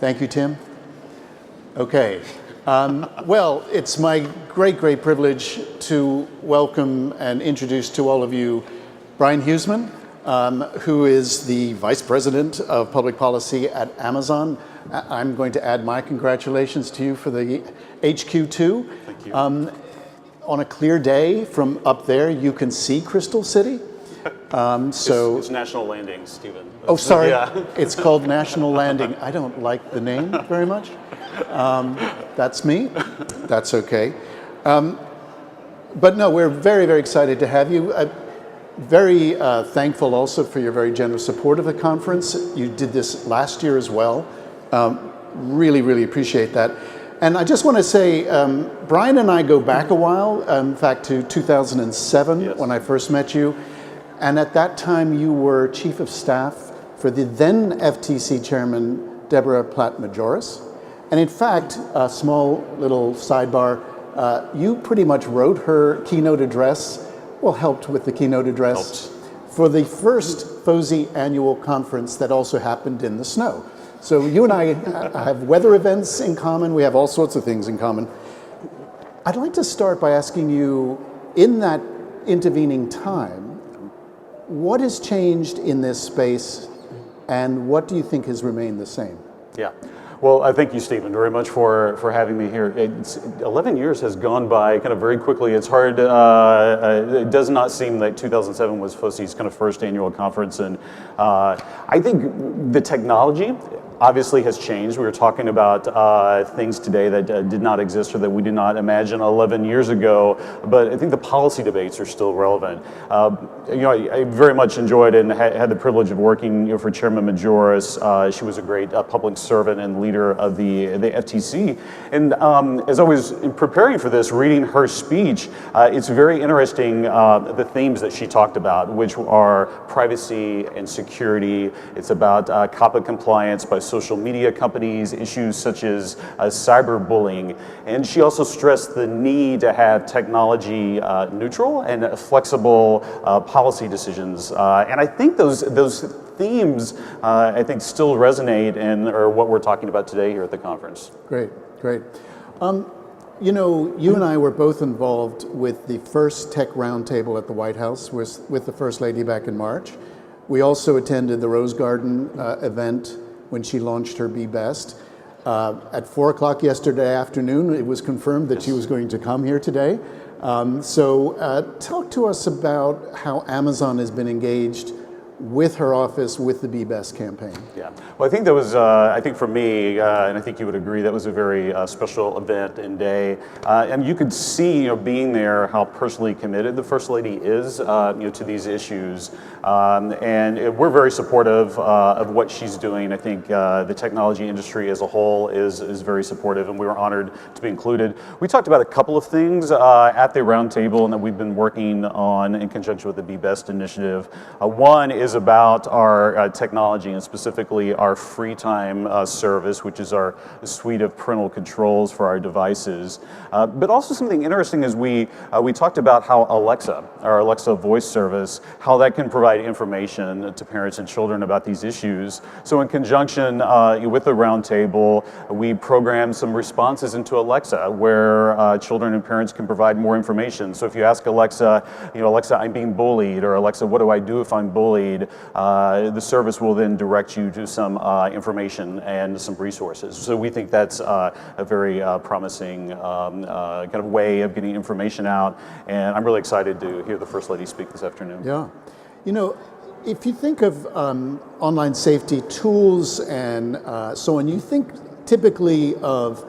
Thank you, Tim. Okay. Well, it's my great privilege to welcome and introduce to all of you Brian Huseman, who is the Vice President of Public Policy at Amazon. I'm going to add my congratulations to you for the HQ2. Thank you. On a clear day from up there, you can see Crystal City. It's National Landing, Stephen. Oh, sorry. Yeah. It's called National Landing. I don't like the name very much. That's me. That's okay. But no, we're very excited to have you. Very thankful also for your very generous support of the conference. You did this last year as well. Really appreciate that. And I just want to say, Brian and I go back a while, in fact to 2007, yes, when I first met you. And at that time you were Chief of Staff for the then FTC Chairman, Deborah Platt-Majoris. And in fact, a small little sidebar, you pretty much wrote her keynote address, well, helped with the keynote address for the first FOSI annual conference that also happened in the snow. So you and I have weather events in common. We have all sorts of things in common. I'd like to start by asking you, in that intervening time, what has changed in this space and what do you think has remained the same? Yeah. Well, I thank you, Stephen, very much for having me here. 11 years has gone by kind of very quickly. It's hard, it does not seem like 2007 was FOSI's kind of first annual conference. And I think the technology obviously has changed. We were talking about things today that did not exist or that we did not imagine 11 years ago, but I think the policy debates are still relevant. I very much enjoyed and had the privilege of working for Chairman Majoris. She was a great public servant and leader of the FTC. And as I was preparing for this, reading her speech, it's very interesting the themes that she talked about, which are privacy and security. It's about COPPA compliance by social media companies, issues such as cyberbullying. And she also stressed the need to have technology neutral and flexible policy decisions. And I think those themes, I think, still resonate and are what we're talking about today here at the conference. Great. You know, you and I were both involved with the first tech roundtable at the White House with the First Lady back in March. We also attended the Rose Garden event when she launched her Be Best. At 4 o'clock yesterday afternoon, it was confirmed that she was going to come here today. So talk to us about how Amazon has been engaged with her office, with the Be Best campaign. Yeah, well, I think that was, I think for me, and I think you would agree, that was a very special event and day. And you could see, being there, how personally committed the First Lady is, to these issues. And we're very supportive of what she's doing. I think the technology industry as a whole is very supportive, and we were honored to be included. We talked about a couple of things at the roundtable and that we've been working on in conjunction with the Be Best initiative. One is about our technology, and specifically our free time service, which is our suite of parental controls for our devices. But also something interesting is we talked about how Alexa, our Alexa voice service, how that can provide information to parents and children about these issues. So in conjunction with the roundtable, we programmed some responses into Alexa where children and parents can provide more information. So if you ask Alexa, Alexa, I'm being bullied, or Alexa, what do I do if I'm bullied? The service will then direct you to some information and some resources. So we think that's a very promising kind of way of getting information out, and I'm really excited to hear the First Lady speak this afternoon. Yeah. If you think of online safety tools and so on, you think typically of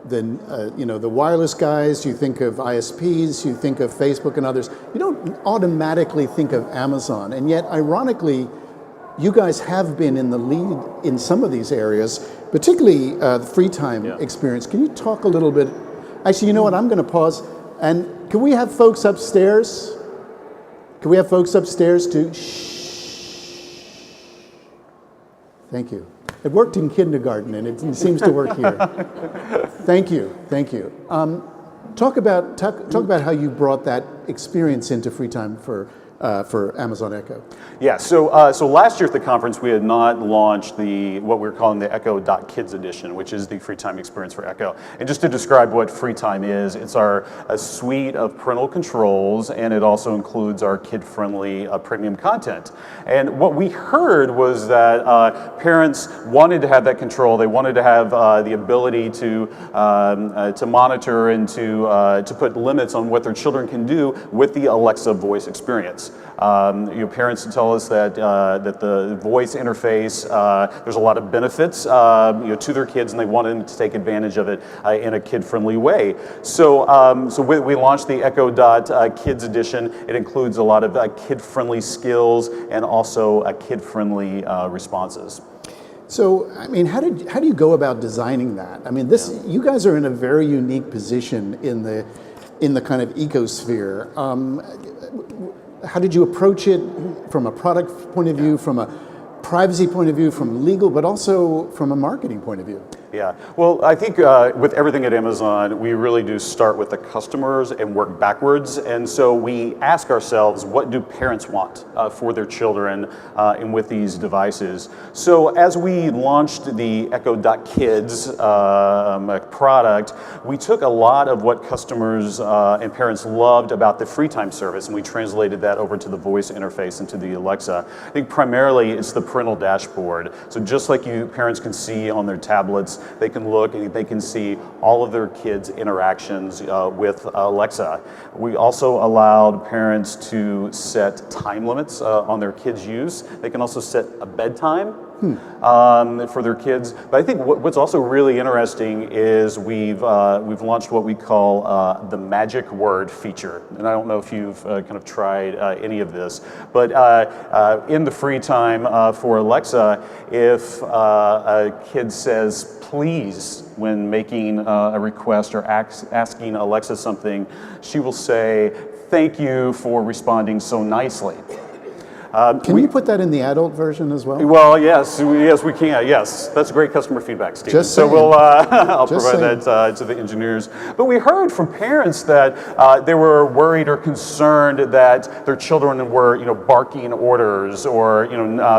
the wireless guys, you think of ISPs, you think of Facebook and others. You don't automatically think of Amazon, and yet ironically, you guys have been in the lead in some of these areas, particularly the free time experience. Can you talk a little bit? Actually, you know what? I'm going to pause. And can we have folks upstairs? Can we have folks upstairs to shh? Thank you. It worked in kindergarten, and it seems to work here. Thank you. Talk about how you brought that experience into free time for for Amazon Echo? Yeah, so last year at the conference we had not launched what we're calling the Echo Kids edition, which is the free time experience for Echo. And just to describe what free time is, it's a suite of parental controls, and it also includes our kid-friendly premium content. And what we heard was that parents wanted to have that control. They wanted to have the ability to monitor and to put limits on what their children can do with the Alexa voice experience. Parents tell us that the voice interface, there's a lot of benefits to their kids, and they want them to take advantage of it in a kid-friendly way. So we launched the Echo Kids edition. It includes a lot of kid-friendly skills and also kid-friendly responses. So, I mean, how do you go about designing that? I mean, you guys are in a very unique position in the kind of ecosphere. How did you approach it from a product point of view, from a privacy point of view, from legal, but also from a marketing point of view? Yeah, well, I think with everything at Amazon, we really do start with the customers and work backwards. And so we ask ourselves, what do parents want for their children and with these devices? So as we launched the Echo Kids product, we took a lot of what customers and parents loved about the free time service, and we translated that over to the voice interface and to the Alexa. I think primarily it's the parental dashboard. So just like parents can see on their tablets, they can look and they can see all of their kids' interactions with Alexa. We also allowed parents to set time limits on their kids' use. They can also set a bedtime for their kids. But I think what's also really interesting is we've launched what we call the magic word feature. And I don't know if you've kind of tried any of this, but in the free time for Alexa, if a kid says please when making a request or asking Alexa something, she will say, "Thank you for responding so nicely." Can you put that in the adult version as well? Well, yes, we can. Yes, that's great customer feedback, Steve. Just so saying. I'll Just provide that to the engineers. But we heard from parents that they were worried or concerned that their children were, barking orders or,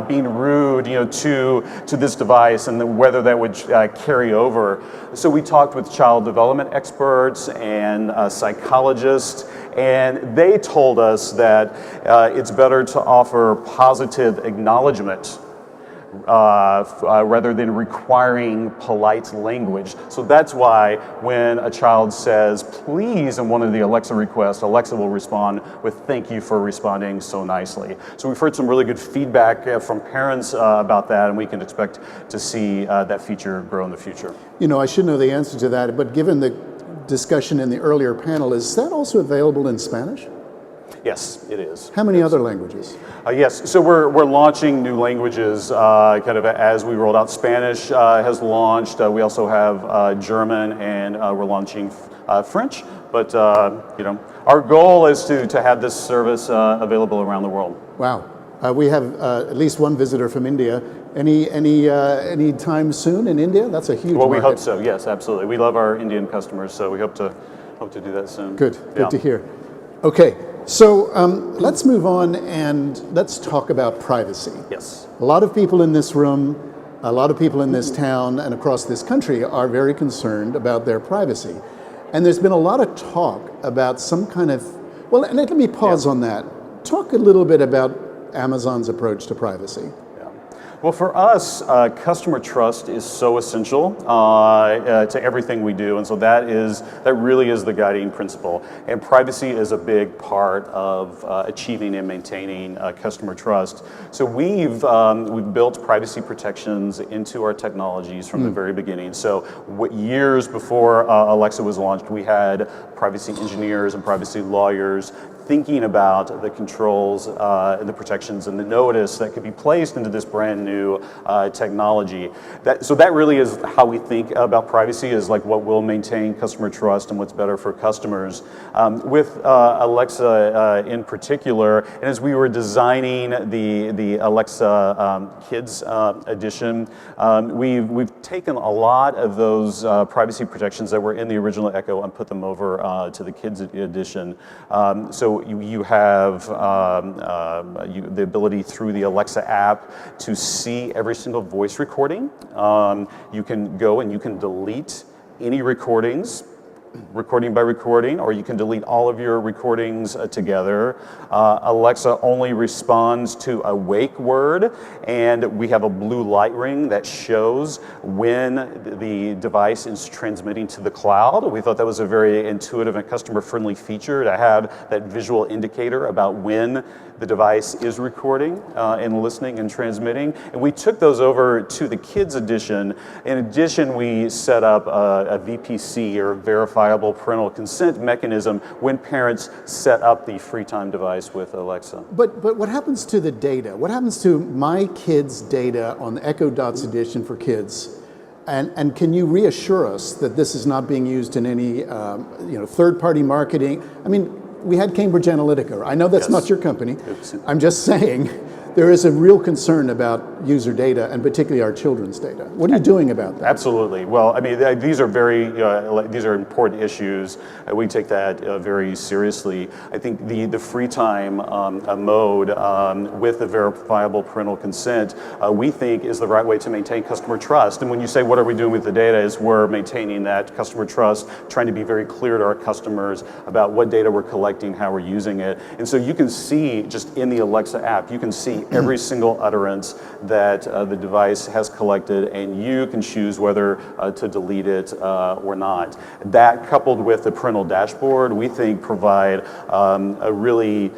being rude, to this device, and whether that would carry over. So we talked with child development experts and psychologists, and they told us that it's better to offer positive acknowledgement rather than requiring polite language. So that's why when a child says please in one of the Alexa requests, Alexa will respond with "thank you for responding so nicely." So we've heard some really good feedback from parents about that, and we can expect to see that feature grow in the future. I should know the answer to that, but given the discussion in the earlier panel, is that also available in Spanish? Yes, it is. How many other languages? Yes, so we're launching new languages kind of as we rolled out. Spanish has launched. We also have German, and we're launching French. But our goal is to have this service available around the world. Wow, we have at least one visitor from India. Any time soon in India? That's a huge. Well, we market. hope so. Yes, absolutely. We love our Indian customers, so we hope to do that soon. Good to hear. Okay. So let's move on and let's talk about privacy. Yes. A lot of people in this room, a lot of people in this town and across this country are very concerned about their privacy. And there's been a lot of talk about some kind of, well, and let me pause on that. Talk a little bit about Amazon's approach to privacy. Well, for us, customer trust is so essential to everything we do, and so that really is the guiding principle. And privacy is a big part of achieving and maintaining customer trust. So we've built privacy protections into our technologies from the very beginning. So years before Alexa was launched, we had privacy engineers and privacy lawyers thinking about the controls and the protections and the notice that could be placed into this brand new technology. So that really is how we think about privacy, is like what will maintain customer trust and what's better for customers. With Alexa in particular, and as we were designing the Alexa Kids edition, we've taken a lot of those privacy protections that were in the original Echo and put them over to the Kids edition. So so you have the ability through the Alexa app to see every single voice recording. You can go and you can delete any recordings, recording by recording, or you can delete all of your recordings together. Alexa only responds to a wake word, and we have a blue light ring that shows when the device is transmitting to the cloud. We thought that was a very intuitive and customer-friendly feature to have that visual indicator about when the device is recording and listening and transmitting. And we took those over to the Kids edition. In addition, we set up a VPC, or verifiable parental consent mechanism, when parents set up the free time device with Alexa. But what happens to the data? What happens to my kids' data on the Echo Dots edition for kids? And can you reassure us that this is not being used in any third-party marketing? I mean, we had Cambridge Analytica. I know that's not your company. I'm just saying there is a real concern about user data, and particularly our children's data. What are you doing about that? Absolutely. Well, I mean, these are these are important issues. We take that very seriously. I think the free time mode with the verifiable parental consent, we think is the right way to maintain customer trust. And when you say, what are we doing with the data, is we're maintaining that customer trust, trying to be very clear to our customers about what data we're collecting, how we're using it. And so you can see, just in the Alexa app, you can see every single utterance that the device has collected, and you can choose whether to delete it or not. That, coupled with the parental dashboard, we think provide a really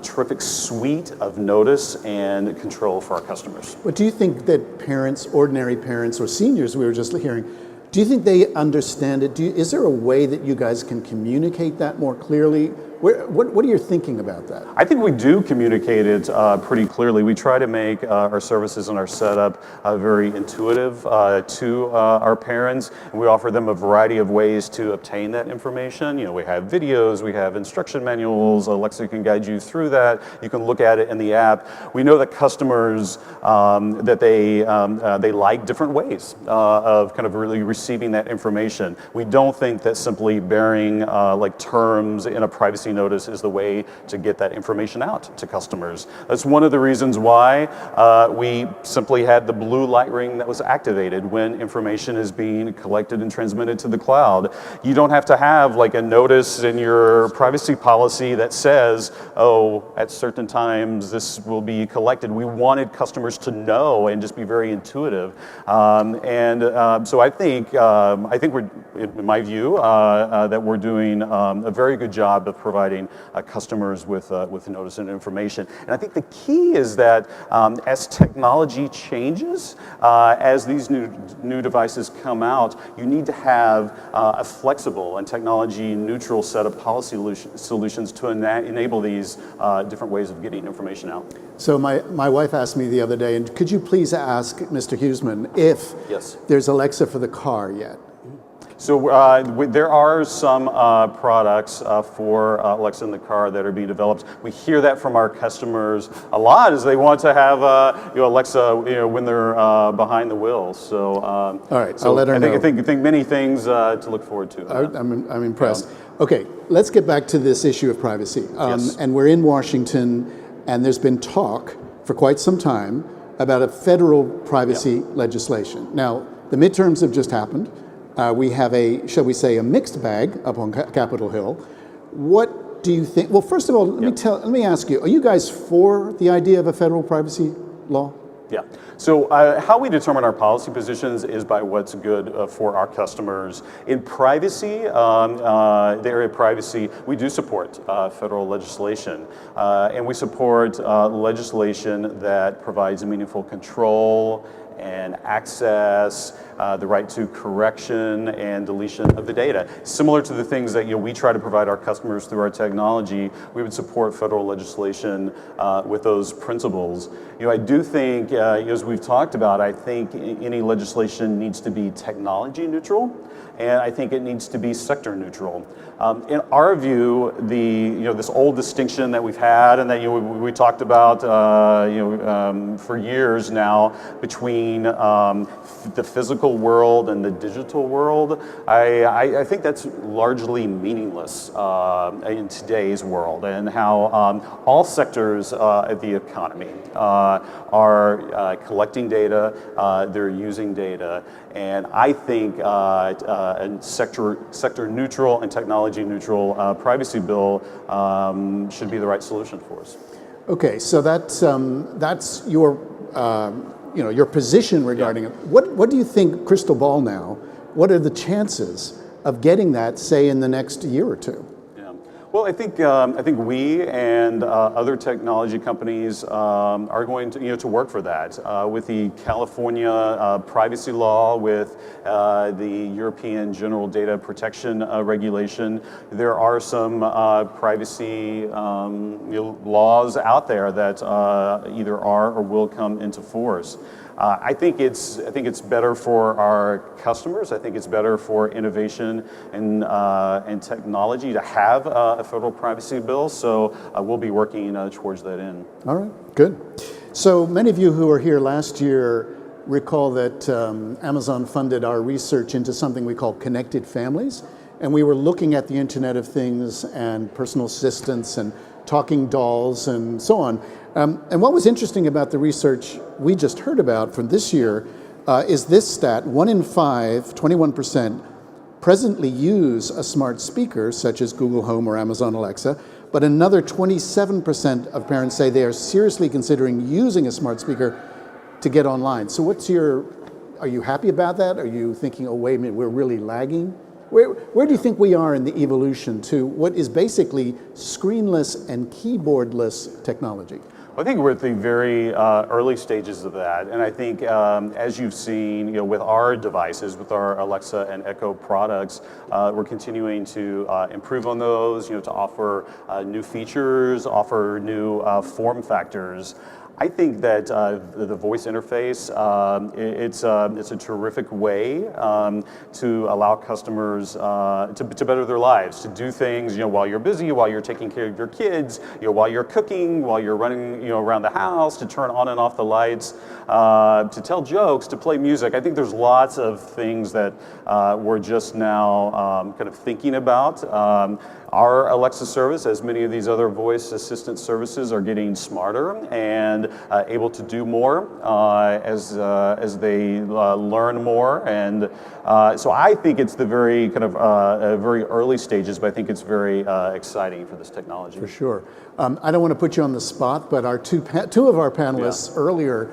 terrific suite of notice and control for our customers. But do you think that parents, ordinary parents or seniors, we were just hearing, do you think they understand it? Is there a way that you guys can communicate that more clearly? What are you thinking about that? I think we do communicate it pretty clearly. We try to make our services and our setup very intuitive to our parents. And we offer them a variety of ways to obtain that information. You know, we have videos, we have instruction manuals. Alexa can guide you through that. You can look at it in the app. We know that customers that they like different ways of kind of really receiving that information. We don't think that simply bearing like terms in a privacy notice is the way to get that information out to customers. That's one of the reasons why we simply had the blue light ring that was activated when information is being collected and transmitted to the cloud. You don't have to have like a notice in your privacy policy that says, oh, at certain times this will be collected. We wanted customers to know and just be very intuitive. So I think we're, in my view, that we're doing a very good job of providing customers with notice and information. And I think the key is that as technology changes, as these new devices come out, you need to have a flexible and technology neutral set of policy solutions to enable these different ways of getting information out. So my wife asked me the other day, and could you please ask Mr. Huseman if there's Alexa for the car yet? So there are some products for Alexa in the car that are being developed. We hear that from our customers a lot, is they want to have Alexa when they're behind the wheel. So all right, I'll let her know. I think many things to look forward to. I'm impressed. Okay, let's get back to this issue of privacy. And we're in Washington, and there's been talk for quite some time about a federal privacy legislation. Now, the midterms have just happened. We have shall we say, a mixed bag up on Capitol Hill. What do you think? Well, first of all, let me ask you, are you guys for the idea of a federal privacy law? Yeah. So how we determine our policy positions is by what's good for our customers. In privacy, the area of privacy, we do support federal legislation. And we support legislation that provides meaningful control and access, the right to correction and deletion of the data. Similar to the things that we try to provide our customers through our technology, we would support federal legislation with those principles. I do think, as we've talked about, I think any legislation needs to be technology neutral, and I think it needs to be sector neutral. In our view, this old distinction that we've had and that we talked about for years now between between the physical world and the digital world, I think that's largely meaningless in today's world, and how all sectors of the economy are collecting data, they're using data, and I think a sector neutral and technology neutral privacy bill should be the right solution for us. Okay, so that's your your position regarding it. What do you think, crystal ball now? What are the chances of getting that, say, in the next year or two? Yeah. Well, I think we and other technology companies are going to work for that. With the California privacy law, with the European General Data Protection Regulation, there are some privacy laws out there that either are or will come into force. I think it's better for our customers. I think it's better for innovation and technology to have a federal privacy bill. So we'll be working towards that end. All right, good. So many of you who were here last year recall that Amazon funded our research into something we call connected families, and we were looking at the Internet of Things and personal assistants and talking dolls and so on. And what was interesting about the research we just heard about from this year is this stat: 1 in 5, 21%, presently use a smart speaker such as Google Home or Amazon Alexa, but another 27% of parents say they are seriously considering using a smart speaker to get online. So are you happy about that? Are you thinking, oh, wait a minute, we're really lagging? Where do you think we are in the evolution to what is basically screenless and keyboardless technology? I think we're at the very early stages of that, and I think as you've seen, with our devices, with our Alexa and Echo products, we're continuing to improve on those, to offer new features, offer new form factors. I think that the voice interface, it's a terrific way to allow customers to better their lives, to do things, while you're busy, while you're taking care of your kids, while you're cooking, while you're running, around the house, to turn on and off the lights, to tell jokes, to play music. I think there's lots of things that we're just now kind of thinking about. Our Alexa service, as many of these other voice assistant services, are getting smarter and able to do more as they learn more. And so I think it's the very kind of very early stages, but I think it's very exciting for this technology. For sure. I don't want to put you on the spot, but our two of our panelists earlier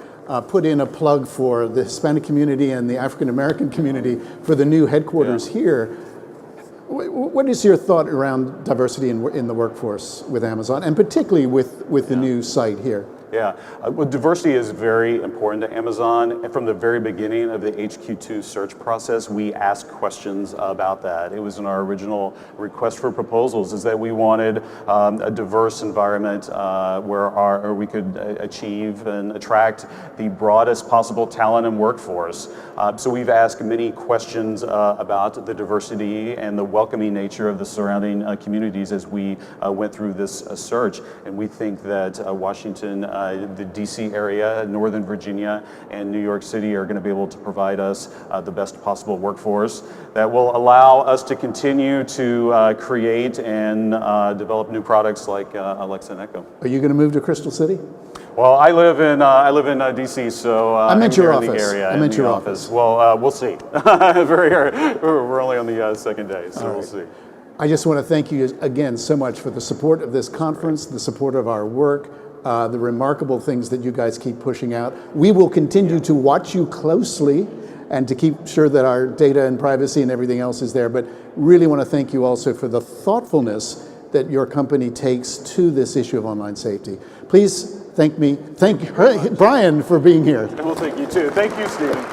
put in a plug for the Hispanic community and the African American community for the new headquarters here. What is your thought around diversity in the workforce with Amazon, and particularly with the new site here? Yeah, well, diversity is very important to Amazon. And from the very beginning of the HQ2 search process, we asked questions about that. It was in our original request for proposals, is that we wanted a diverse environment where we could achieve and attract the broadest possible talent and workforce. So we've asked many questions about the diversity and the welcoming nature of the surrounding communities as we went through this search. And we think that Washington, the DC area, Northern Virginia, and New York City are going to be able to provide us the best possible workforce that will allow us to continue to create and develop new products like Alexa and Echo. Are you going to move to Crystal City? Well, I live in DC, so I meant your office. In the area, I meant your office. Well, we'll see. We're only on the second day, so we'll see. I just want to thank you again so much for the support of this conference, the support of our work, the remarkable things that you guys keep pushing out. We will continue to watch you closely and to keep sure that our data and privacy and everything else is there, but really want to thank you also for the thoughtfulness that your company takes to this issue of online safety. Please thank Brian for being here. Well, thank you too. Thank you, Stephen.